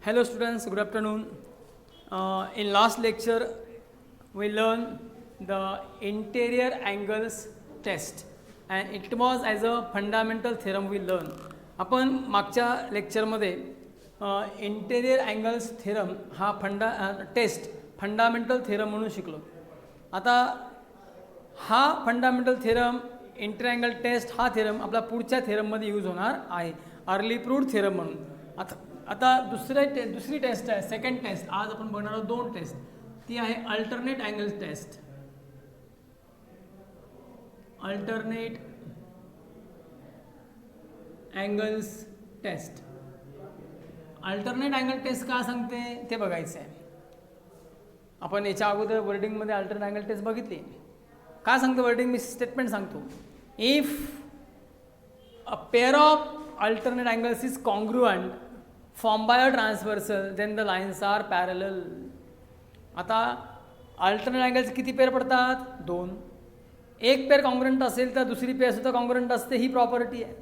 Hello students, good afternoon. In last lecture we learned the interior angles test and it was as a fundamental theorem we learned. आपण मागच्या लेक्चरमध्ये interior angles theorem हा test fundamental theorem म्हणून शिकलो. आता हा fundamental theorem interior angle test हा theorem आपला पुढच्या थेरममध्ये यूज होणार आहे, अर्ली प्रूव्ड थेरम म्हणून. आता दुसरी टेस्ट आहे, सेकंड टेस्ट. आज आपण बघणार आहोत दोन टेस्ट. ती आहे alternate angle test. Alternate angles test. Alternate angle test का सांगते ते बघायचं आहे. आपण याच्या अगोदर वर्डिंगमध्ये अल्टरनेट अँगल टेस्ट बघितली. का सांगतो वर्डिंग? मी स्टेटमेंट सांगतो. If a pair of alternate angles is congruent formed by a transversal then the lines are parallel. आता अल्टरनेट अँगल्स किती पेअर पडतात? दोन. एक पेअर कॉन्ग्रुअंट असेल तर दुसरी पेअर सुद्धा कॉन्ग्रुअंट असते. ही प्रॉपर्टी आहे.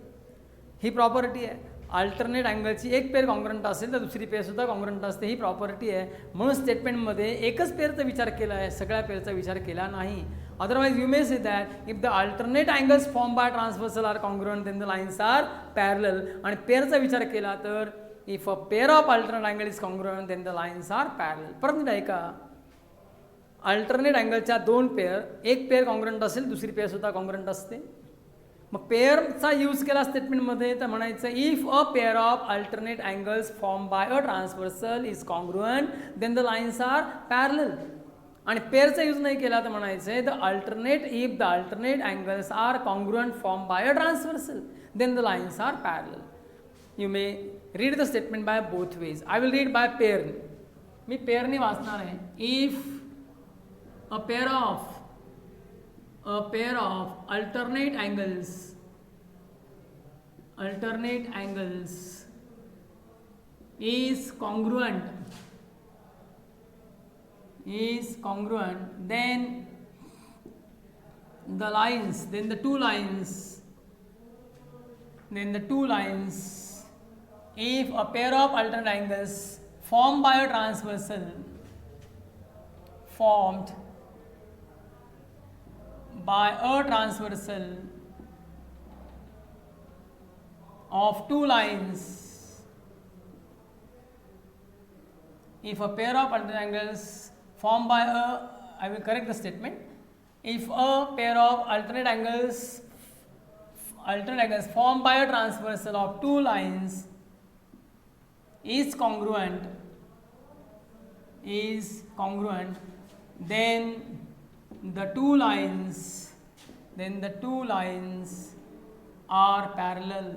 अल्टरनेट अँगलची एक पेअर कॉन्ग्रुअंट असेल तर दुसरी पेअर सुद्धा कॉन्ग्रुअंट असते. ही प्रॉपर्टी आहे. म्हणून स्टेटमेंटमध्ये एकच पेअरचा विचार केला आहे, सगळ्या पेअरचा विचार केला नाही. Otherwise you may say that if the alternate angles form by transversal are congruent then the lines are parallel. आणि पेअरचा विचार केला तर if a pair of alternate angle is congruent then the lines are parallel. परत NEET ऐका, alternate अँगलच्या दोन pair, एक pair congruent असेल दुसरी पेअर सुद्धा कॉन्ग्रुअंट असते. मग पेअरचा यूज केला स्टेटमेंटमध्ये तर म्हणायचं if a pair of alternate angles form by a transversal is congruent then the lines are parallel. आणि पेअरचा यूज नाही केला तर म्हणायचं the alternate angles are congruent form by a transversal then the lines are parallel. You may read the statement by both ways. I will read by pair. मी पेअरने वाचणार आहे. If a pair of alternate angles is congruent, then the two lines if a pair of alternate angles formed by a transversal of two lines, if a pair of alternate angles formed by a, I will correct the statement, if a pair of alternate angles formed by a transversal of two lines is congruent, then the two lines are parallel.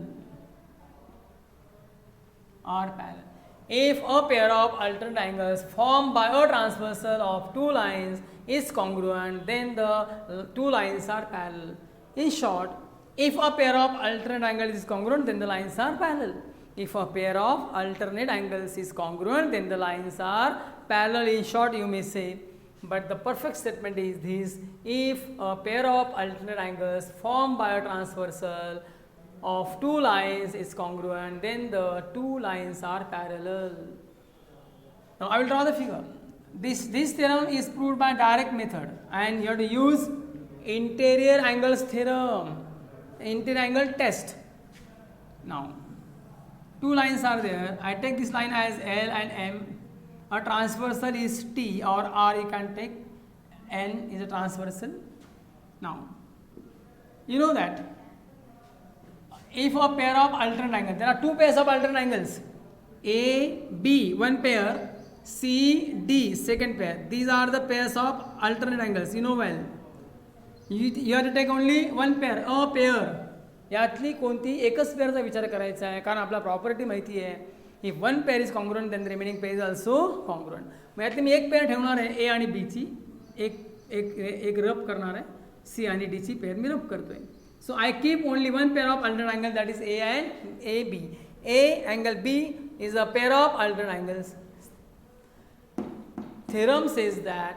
If a pair of alternate angles formed by a transversal of two lines is congruent, then the two lines are parallel. In short, if a pair of alternate angles is congruent, then the lines are parallel. If a pair of alternate angles is congruent, then the lines are parallel. In short, you may say, but the perfect statement is this: if a pair of alternate angles formed by a transversal of two lines is congruent, then the two lines are parallel. Now I will draw the figure. This theorem is proved by direct method, and you have to use interior angles theorem, interior angle test. Now two lines are there. I take this line as L and M. A transversal is T or R. You can take N is a transversal. Now you know that if a pair of alternate angles, there are two pairs of alternate angles, A, B, one pair, C, D, second pair. These are the pairs of alternate angles. You know well. You have to take only one pair, a pair. यातली कोणती एकच पेअरचा विचार करायचा आहे, कारण आपला property माहिती आहे. If one pair is congruent then the remaining pair is also congruent. मग यातली मी एक पेअर ठेवणार आहे ए आणि बीची, एक रब करणार आहे. सी आणि डीची पेअर मी रब करतोय. So I keep only one pair of alternate angle that is A and A B. A angle B is a pair of alternate angles. Theorem says that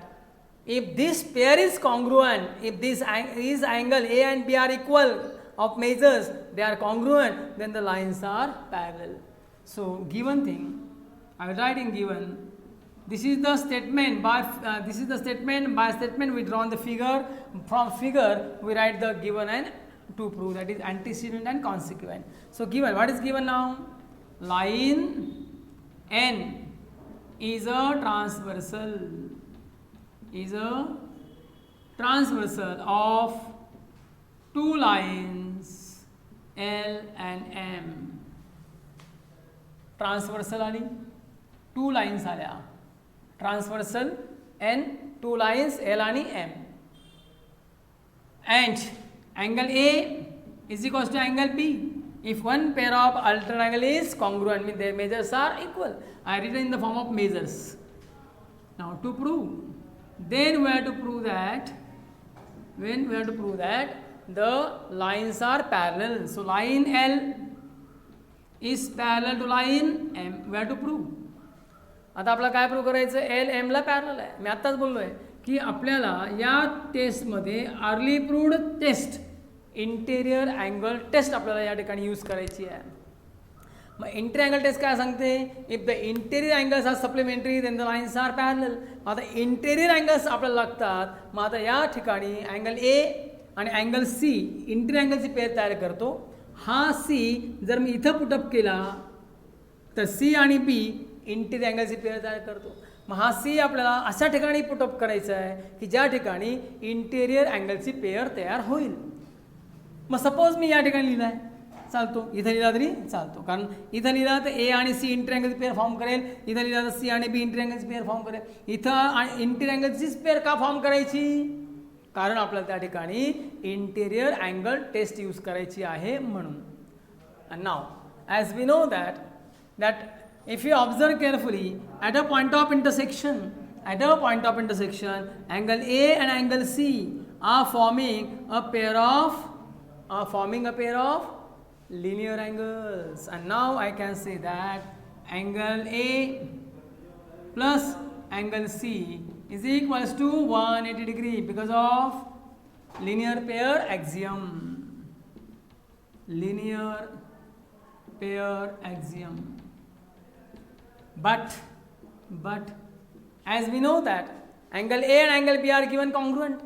if this pair is congruent, if this angle A and B are equal of measures, they are congruent, then the lines are parallel. So given thing, I will write in given. This is the statement. By statement we draw the figure. From figure we write the given and to prove, that is antecedent and consequent. So given, what is given now? Line N is a transversal. Of two lines L and M. Transversal आली, two lines आल्या. Transversal N, two lines L आणि M. And angle A is equals to angle B. If one pair of alternate angle is congruent, means their measures are equal. I written in the form of measures. Now to prove, then we have to prove that the lines are parallel. So line L is parallel to line M. We have to prove. आता आपल्याला काय prove करायचं? L एमला parallel आहे. मी आत्ताच बोललो आहे की आपल्याला या टेस्टमध्ये early proved test, interior angle test आपल्याला या ठिकाणी यूज करायची आहे. मग इंटेरियर अँगल टेस्ट काय सांगते? If the interior angles are supplementary then the lines are parallel. आता इंटेरियर अँगल्स आपल्याला लागतात. मग आता या ठिकाणी अँगल ए आणि अँगल सी, इंटेरियर अँगलची पेअर तयार करतो. हा सी जर मी इथं पुटअप केला तर सी आणि बी इंटेरियर अँगलची पेअर तयार करतो. मग हा सी आपल्याला अशा ठिकाणी पुटअप करायचा आहे की ज्या ठिकाणी इंटेरियर अँगलची पेअर तयार होईल. मग सपोज मी या ठिकाणी लिहिला आहे, चालतो. इथं लिहिला तरी चालतो, कारण इथं लिहिला तर ए आणि सी इंटेरियर अँगलची पेअर फॉर्म करेल. इथं लिहिला तर सी आणि बी इंटेरियर अँगलची पेअर फॉर्म करेल. इथं इंटेरियर अँगलचीच पेअर का फॉर्म करायची? कारण आपल्याला त्या ठिकाणी इंटेरियर अँगल टेस्ट यूज करायची आहे म्हणून. And now, as we know that if you observe carefully, at a point of intersection, angle A and angle C are forming a pair of linear angles. And now I can say that angle A plus angle C is equals to 180 degree because of linear pair axiom. But as we know that angle A and angle B are given congruent.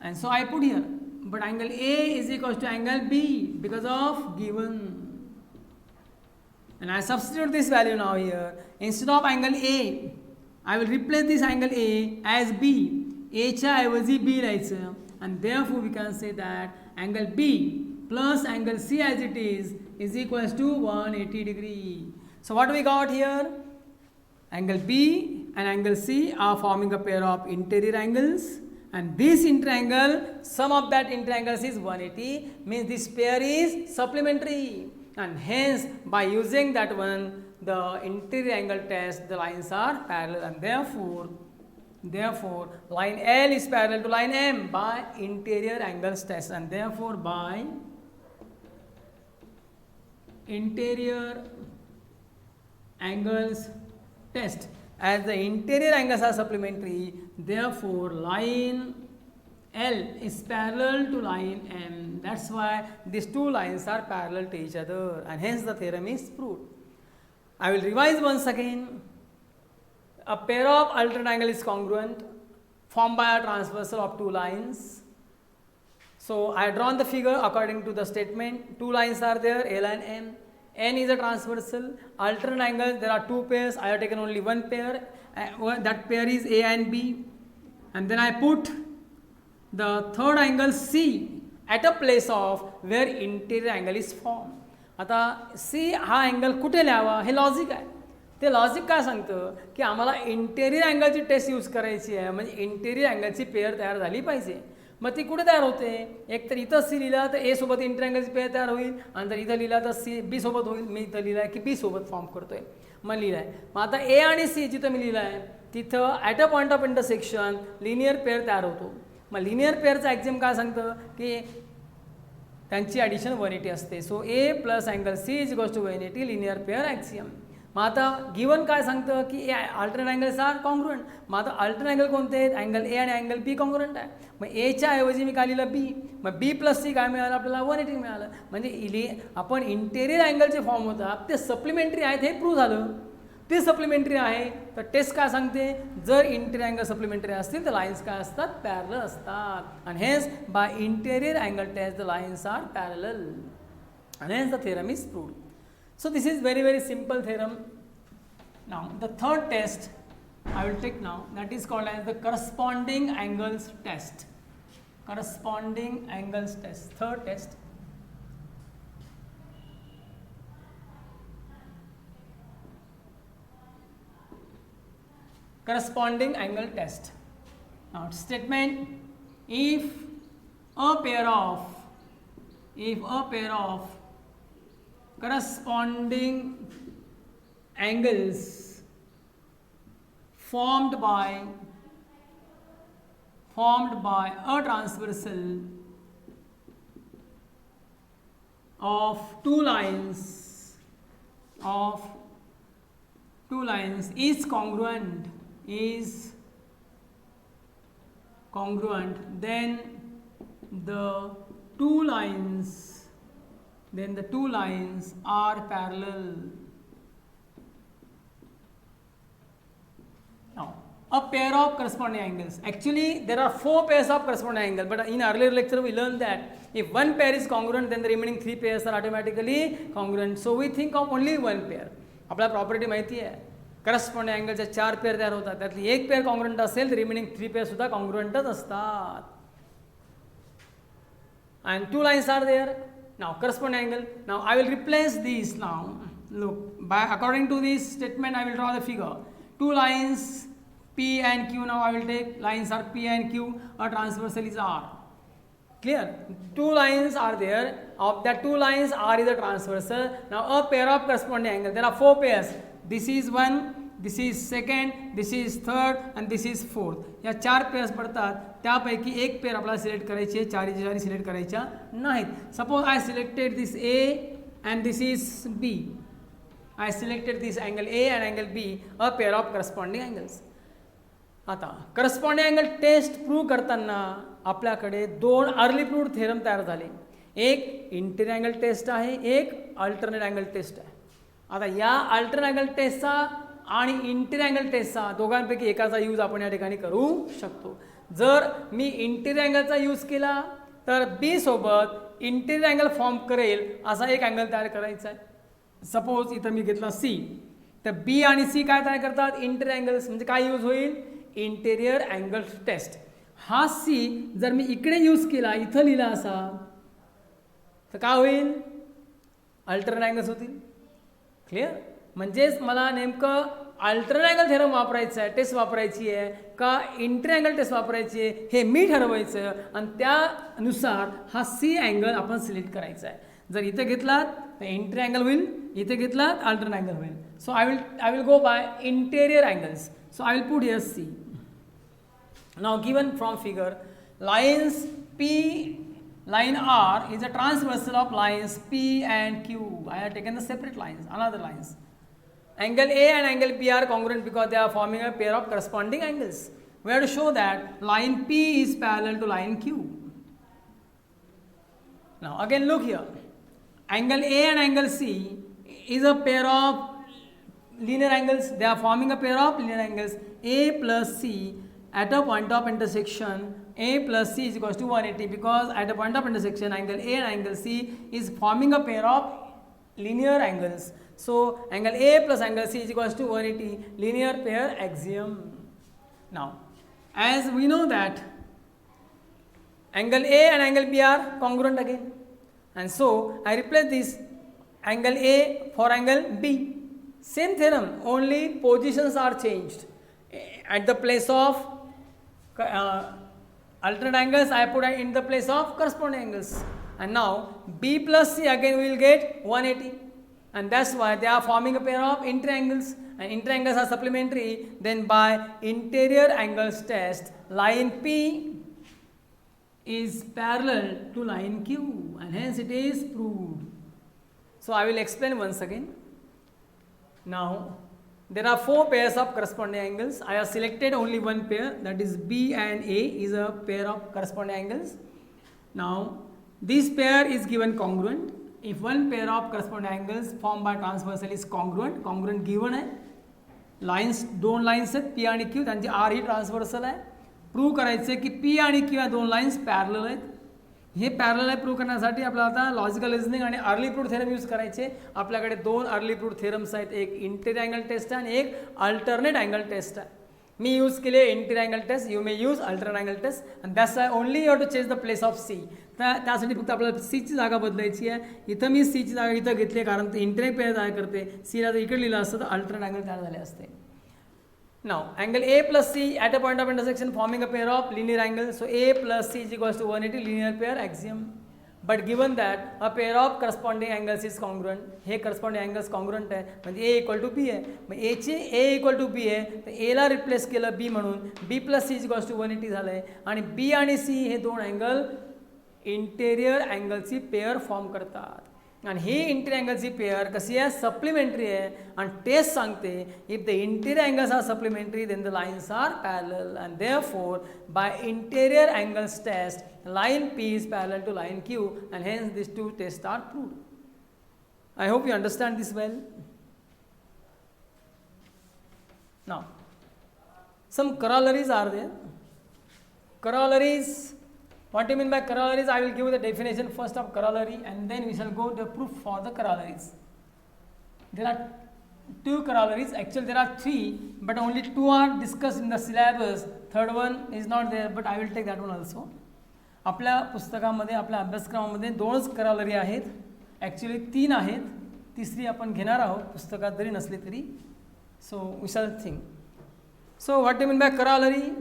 And so I put here, but angle A is equals to angle B because of given. And I substitute this value now here. Instead of angle A, I will replace this angle A as B. A च्या ऐवजी B लिहायचं. And therefore we can say that angle B plus angle C as it is equals to 180 degree. So what we got here? Angle B and angle C are forming a pair of interior angles, and this interior angle, sum of that interior angles is 180, means this pair is supplementary, and hence by using that one, the interior angle test, the lines are parallel, and therefore line L is parallel to line M by interior angles test, and therefore by interior angles test, as the interior angles are supplementary, therefore line L is parallel to line M. That's why these two lines are parallel to each other, and hence the theorem is proved. I will revise once again. A pair of alternate angle is congruent, formed by a transversal of two lines. So I have drawn the figure according to the statement. Two lines are there, L and M. N is a transversal. Alternate angle, there are two pairs. I have taken only one pair. That pair is A and B. And then I put the third angle C at a place of where interior angle is formed. आता C हा angle कुठे लिहावा हे logic आहे. ते logic काय सांगतं की आम्हाला interior अँगलची test use करायची आहे, म्हणजे इंटेरियर अँगलची पेअर तयार झाली पाहिजे. मग ती कुठे तयार होते? एक तर इथं सी लिहिला तर ए सोबत इंटेरियर अँगलची पेअर तयार होईल, आणि जर इथं लिहिला तर सी बी सोबत होईल. मी इथं लिहिलं आहे की बी सोबत फॉर्म करतोय, मग लिहिलं आहे. मग आता ए आणि सी जिथं मी लिहिलं आहे तिथं at a point of intersection linear pair तयार होतो. मग लिनियर पेअरचं ॲक्झिम काय सांगतं की त्यांची ॲडिशन 180 असते. So A plus angle C is equals to 180 linear pair axiom. मग आता गिवन काय सांगतं की A alternate angles are congruent. मग आता अल्टरनेट अँगल कोणते आहेत? अँगल ए आणि अँगल बी कॉन्ग्रुएंट आहे. मग एच्या ऐवजी मी काय लिहिलं बी. मग बी प्लस सी काय मिळालं आपल्याला? 180 मिळालं. म्हणजे आपण इंटेरियर अँगलचे फॉर्म होतात ते सप्लिमेंटरी आहेत हे प्रूव्ह झालं. ते सप्लिमेंटरी आहे तर टेस्ट काय सांगते? जर इंटेरियर अँगल सप्लिमेंटरी असतील तर लाईन्स काय असतात? पॅरलल असतात. आणि हेच by interior angle test the lines are parallel. And hence the theorem is proved. So this is very very simple theorem. Now the third test I will take now, that is called as the corresponding angles test. Corresponding angles test. Third test. Corresponding angle test. Now statement: if a pair of corresponding angles formed by a transversal of two lines is congruent, then the two lines are parallel. Now a pair of corresponding angles, actually there are 4 pairs of corresponding angles, but in earlier lecture we learned that if one pair is congruent then the remaining 3 pairs are automatically congruent. So we think of only one pair. आपल्याला property माहिती आहे, corresponding अँगलच्या 4 pair तयार होतात, त्यातली एक pair congruent असेल तर remaining 3 pair सुद्धा कॉन्ग्रुएंटच असतात. And 2 lines are there. Now corresponding angle. Now I will replace these now. Look, according to this statement I will draw the figure. 2 lines P and Q. Now I will take lines are P and Q. A transversal is R. Clear? 2 lines are there. Of that 2 lines, R is a transversal. Now a pair of corresponding angle. There are 4 pairs. This is 1, this is second, this is third, and this is fourth. या 4 pairs पडतात, त्यापैकी एक pair आपल्याला select करायची आहे, 4 select करायच्या नाहीत. Suppose I selected this A and this is B. I selected this angle A and angle B, a pair of corresponding angles. आता करस्पॉन्डिंग अँगल टेस्ट प्रूव्ह करताना आपल्याकडे 2 अर्ली प्रूव्ड थेरम तयार झाले. एक इंटेरियर अँगल टेस्ट आहे, एक alternate angle test आहे. आता या अल्टरनेट अँगल टेस्टचा आणि इंटेरियर अँगल टेस्टचा दोघांपैकी एकाचा यूज आपण या ठिकाणी करू शकतो. जर मी इंटेरियर अँगलचा यूज केला तर बी सोबत इंटेरियर अँगल फॉर्म करेल असा एक अँगल तयार करायचा आहे. सपोज इथं मी घेतला सी, तर बी आणि सी काय तयार करतात? Interior angles. म्हणजे काय यूज होईल? Interior angle test. हा सी जर मी इकडे यूज केला, इथं लिहिला असा, तर काय होईल? अल्टरनेट अँगल्स होतील. क्लिअर? म्हणजेच मला नेमकं अल्टरनेट अँगल थेरम वापरायचं आहे, टेस्ट वापरायची आहे का इंटेरियर अँगल टेस्ट वापरायची आहे हे मी ठरवायचं, आणि त्यानुसार हा सी अँगल आपण सिलेक्ट करायचा आहे. जर इथे घेतलात तर इंटेरियर अँगल होईल, इथे घेतलात अल्टरनेट अँगल होईल. So I will go by interior angles. So I will put here C. Now given from figure, lines line R is a transversal of lines P and Q. I have taken the separate lines, another lines. Angle A and angle B are congruent because they are forming a pair of corresponding angles. We have to show that line P is parallel to line Q. Now again look here. Angle A and angle C is a pair of linear angles. They are forming a pair of linear angles. A plus C at a point of intersection, A plus C is equals to 180, because at a point of intersection angle A and angle C is forming a pair of linear angles. So angle A plus angle C is equals to 180, linear pair axiom. Now as we know that angle A and angle B are congruent again, and so I replace this angle A for angle B. Same theorem, only positions are changed. At the place of alternate angles I put in the place of corresponding angles, and now B plus C again we will get 180, and that's why they are forming a pair of interior angles, and interior angles are supplementary. Then by interior angles test, line P is parallel to line Q, and hence it is proved. So I will explain once again. Now, there are four pairs of corresponding angles. I have selected only one pair, that is B and A is a pair of corresponding angles. Now, this pair is given congruent. If one pair of corresponding angles formed by transversal is congruent given है. Lines दोन lines आहेत P आणि Q, त्यांची are he transversal आहे. Prove करायचं आहे की P आणि क्यू या दोन लाईन्स पॅरलल आहेत. हे पॅरलल आहे प्रूव्ह करण्यासाठी आपल्याला आता लॉजिकल रिझनिंग आणि अर्ली प्रूव्ह थेरम यूज करायचे. आपल्याकडे दोन अर्ली प्रूव्ह थेरम्स आहेत, एक इंटेरियर अँगल टेस्ट आहे आणि एक अल्टरनेट अँगल टेस्ट आहे. मी यूज केले interior angle test, you may use alternate angle test and that's I only you have to change the place of C. त्यासाठी फक्त आपल्याला सीची जागा बदलायची आहे. इथं मी सीची जागा इथं घेतली आहे कारण ते इंटेरियर पेअर तयार करते. सीला जर इकडे लिहिलं असतं तर अल्टरनेट अँगल तयार झाले असते. Now, angle A plus C at a point of intersection forming a pair of linear angles. So, A plus C is equals to 180 linear pair axiom. But given that a pair of corresponding angles is congruent, hey corresponding angles congruent आहे म्हणजे A equal to B आहे. मग A चे A equal to B आहे तर A La replace केलं B म्हणून B plus C is equals to 180 झालं आहे आणि B आणि C हे दोन अँगल इंटेरियर अँगलची पेअर फॉर्म करतात. आणि ही इंटेरियर अँगलची पेअर कशी आहे, सप्लिमेंटरी आहे आणि टेस्ट सांगते if the interior angles are supplementary then the lines are parallel and therefore by interior angles test line P is parallel to line Q and hence these two tests are proved. I hope you understand this well. Now, some corollaries are there. Corollaries. What do you mean by corollaries? I will give you the definition first of corollary and then we shall go to the proof for the corollaries. There are two corollaries. Actually, there are three, but only two are discussed in the syllabus. Third one is not there, but I will take that one also. आपल्या पुस्तकामध्ये आपल्या अभ्यासक्रमामध्ये दोनच corollary आहेत. Actually तीन आहेत. तिसरी आपण घेणार आहोत पुस्तकात जरी नसली तरी. So we shall think. So what do you mean by corollary?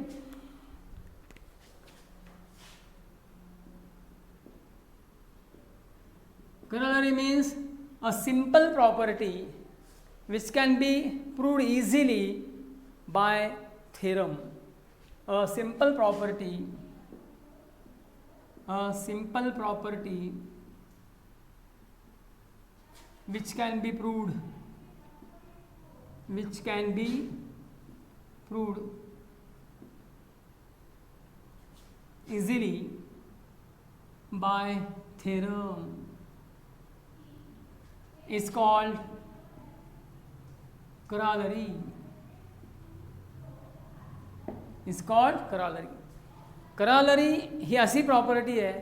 Corollary means a simple property which can be proved easily by theorem. A simple property which can be proved easily by theorem is called corollary. Corollary ही अशी property आहे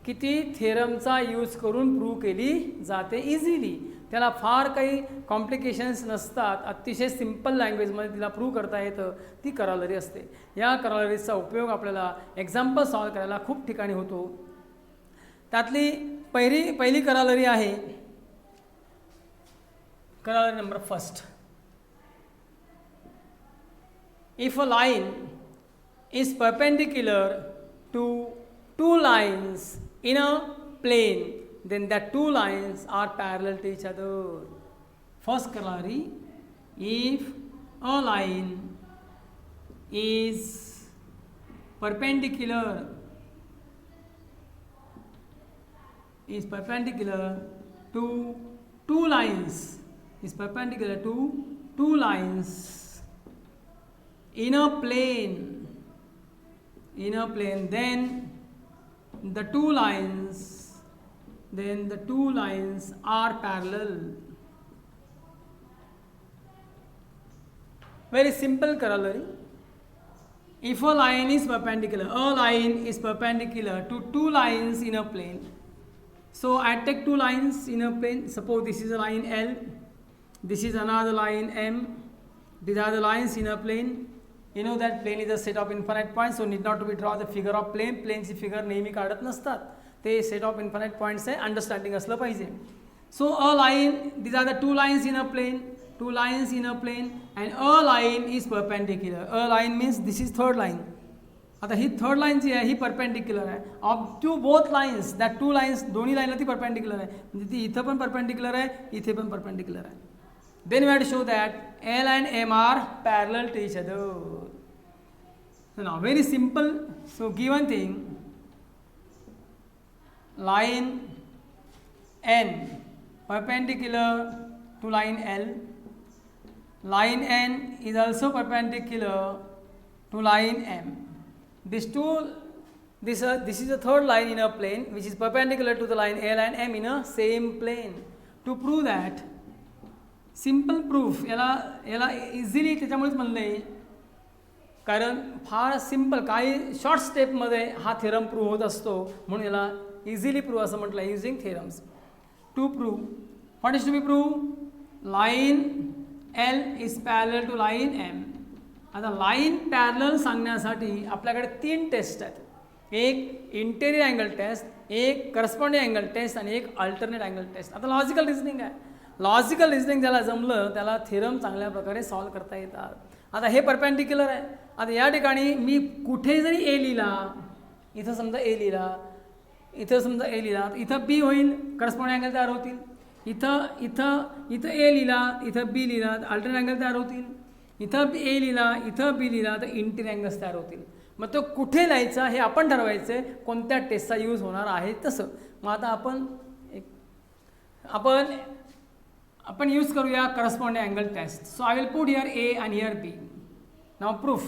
की ती थेरमचा use करून prove केली जाते easily. त्याला फार काही complications नसतात, अतिशय सिम्पल लँग्वेजमध्ये तिला प्रूव्ह करता येतं, ती करोलरी असते. या करोलरीचा उपयोग आपल्याला एक्झाम्पल सॉल्व करायला खूप ठिकाणी होतो. त्यातली पहिली करोलरी आहे corollary number first. If a line is perpendicular to two lines in a plane, then that two lines are parallel to each other. First corollary, if a line is perpendicular to two lines in a plane, then the two lines are parallel. Very simple corollary. If a line is perpendicular to two lines in a plane, so I take two lines in a plane. Suppose this is a line L, this is another line M. These are the lines in a plane. You know that plane is a set of infinite points, so need not to be draw the figure of plane. Planeची figure नेहमी काढत नसतात, ते set of infinite points आहे, understanding असलं पाहिजे. So a line, these are the two lines in a plane, and a line is perpendicular. A line means this is third line. आता ही third line जी आहे ही परपेंडिक्युलर आहे. Of to both lines, that two lines, दोन्ही लाईनला ती perpendicular आहे, म्हणजे ती इथं पण परपेंडिक्युलर आहे, इथे पण परपेंडिक्युलर आहे. Then we have to show that L and M are parallel to each other. So now very simple. So given thing, line N perpendicular to line L, line N is also perpendicular to line M. This is the third line in a plane which is perpendicular to the line L and M in a same plane. To prove that, simple proof याला easily त्याच्यामुळेच म्हणले कारण फार simple काही short स्टेपमध्ये हा theorem prove होत असतो म्हणून याला इझिली प्रूव्ह असं म्हटलं using theorems. To prove what is to be prove line L is parallel to line M. आता लाईन पॅरलल सांगण्यासाठी आपल्याकडे 3 टेस्ट आहेत. एक इंटेरियर अँगल टेस्ट, एक करस्पॉन्डिंग अँगल टेस्ट आणि एक अल्टरनेट अँगल टेस्ट. आता लॉजिकल रिझनिंग आहे. लॉजिकल रिझनिंग ज्याला जमलं त्याला थेरम चांगल्या प्रकारे सॉल्व करता येतात. आता हे परपेंडिक्युलर आहे. आता या ठिकाणी मी कुठे जरी ए लिहिला, इथं समजा ए लिहिला, इथं समजा ए लिहिला, इथं बी होईल, करस्पॉन्डिंग अँगल तयार होतील. इथं ए लिहिला, इथं बी लिहिला तर अल्टरनेट अँगल तयार होतील. इथं ए लिहिला, इथं बी लिहिला तर इंटिरियर अँगल्स तयार होतील. मग तो कुठे लिहायचा हे आपण ठरवायचं आहे, कोणत्या टेस्टचा यूज होणार आहे तसं. मग आता आपण यूज करूया corresponding angle test. So I will put here A and here B. Now proof.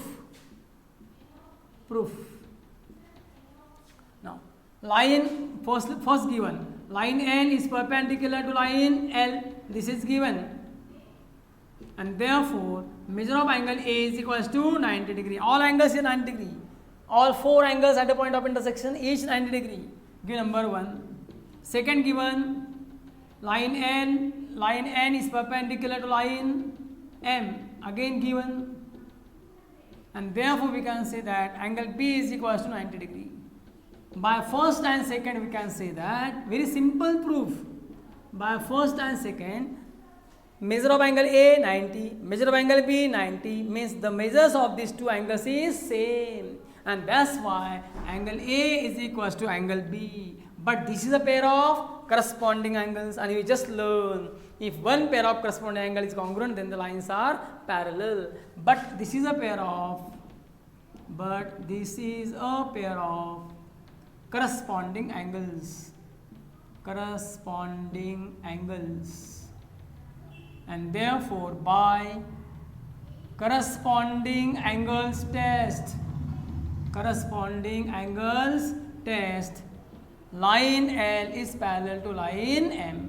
Now line first given line N is perpendicular to line L. This is given, and therefore measure of angle A is equals to 90 degree. All angles are 90 degree. All 4 angles at the point of intersection each 90 degree. Give number 1. Second given line N is perpendicular to line M, again given, and therefore we can say that angle B is equals to 90 degree. By first and second we can say that, very simple proof. By first and second, measure of angle A 90, measure of angle B 90, means the measures of these 2 angles is same, and that's why angle A is equals to angle B. But this is a pair of corresponding angles, and we just learn if one pair of corresponding angle is congruent, then the lines are parallel. But this is a pair of corresponding angles, and therefore by corresponding angles test, line L is parallel to line M.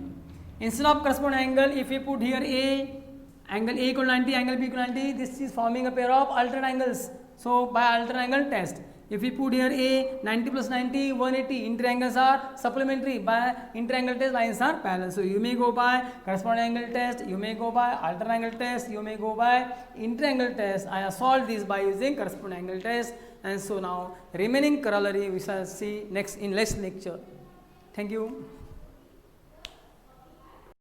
Instead of corresponding angle, if we put here angle A equal 90, angle B equal 90, this is forming a pair of alternate angles. So by alternate angle test, if we put here A 90 plus 90 180, interangles are supplementary. By interangle test, lines are parallel. So you may go by corresponding angle test, you may go by alternate angle test, you may go by interangle test. I have solved this by using corresponding angle test. And so now remaining corollary we shall see next lecture. Thank you.